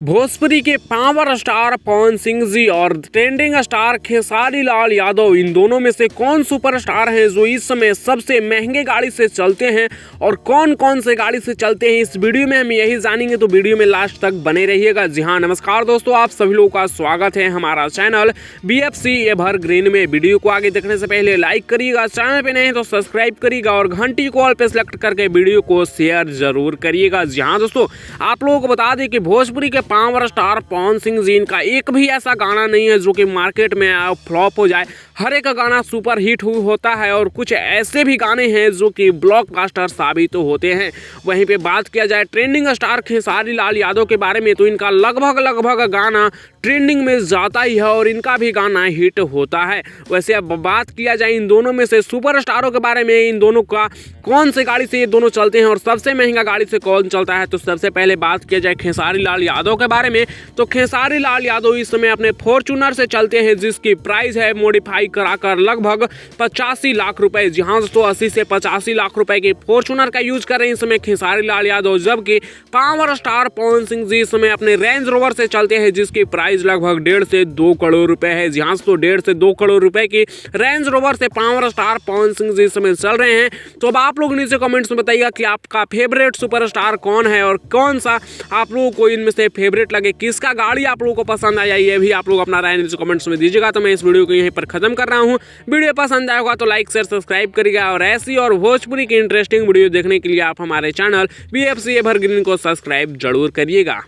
भोजपुरी के power star Pawan Singh ji और trending star Khesari Lal Yadav, इन दोनों में से कौन सुपरस्टार है जो इस समय सबसे महंगे गाड़ी से चलते हैं और कौन कौन से गाड़ी से चलते हैं, इस वीडियो में हम यही जानेंगे। तो वीडियो में लास्ट तक बने रहिएगा। जी हाँ, नमस्कार दोस्तों, आप सभी लोगों का स्वागत है हमारा चैनल BFC एवरग्रीन में। वीडियो को आगे देखने से पहले लाइक करिएगा, चैनल पे नए हैं तो सब्सक्राइब करिएगा और घंटी को ऑल पे सेलेक्ट करके वीडियो को शेयर जरूर करिएगा। जी हाँ दोस्तों, आप लोगों को बता दें कि भोजपुरी के पावर स्टार पवन सिंह जी, इनका एक भी ऐसा गाना नहीं है जो कि मार्केट में फ्लॉप हो जाए। हर एक गाना सुपर हिट होता है और कुछ ऐसे भी गाने हैं जो कि ब्लॉकबस्टर साबित होते हैं। वहीं पे बात किया जाए ट्रेंडिंग स्टार खेसारी लाल यादव के बारे में, तो इनका लगभग गाना ट्रेंडिंग में जाता ही है और इनका भी गाना हिट होता है। वैसे अब बात किया जाए इन दोनों में से सुपरस्टारों के बारे में, इन दोनों का कौन से गाड़ी से ये दोनों चलते हैं और सबसे महंगा गाड़ी से कौन चलता है, तो सबसे पहले बात किया जाए खेसारी लाल यादव के बारे में, तो खेसारी लाल यादव इस समय अपने फॉर्च्यूनर से चलते हैं जिसकी प्राइस है मॉडिफाई कराकर लगभग 85 लाख रुपए। जी हाँ दोस्तों, 80 से 85 लाख रुपए की फॉर्च्यूनर का यूज कर रहे हैं इस समय खेसारी लाल यादव, जबकि पावर स्टार पवन सिंह जी इस समय अपने रेंज रोवर से चलते हैं जिसकी प्राइस लगभग 1.5 से 2 करोड़ रुपए है। जी हाँ दोस्तों, 1.5 से 2 करोड़ रुपए की रेंज रोवर से पावर स्टार पवन सिंह जी इस समय चल रहे हैं। तो अब आप लोग नीचे कमेंट्स में बताइएगा कि आपका फेवरेट सुपरस्टार कौन है और कौन सा आप लोगों को इनमें से फेवरेट लगे, किसका गाड़ी आप लोगों को पसंद आया, ये भी आप लोग अपना राय नीचे कमेंट्स में दीजिएगा। तो मैं इस वीडियो को यहीं पर खत्म कर रहा हूँ। वीडियो पसंद आएगा तो लाइक शेयर सब्सक्राइब करिएगा और ऐसी और भोजपुरी की इंटरेस्टिंग वीडियो देखने के लिए आप हमारे चैनल BFC एवरग्रीन को सब्सक्राइब जरूर करिएगा।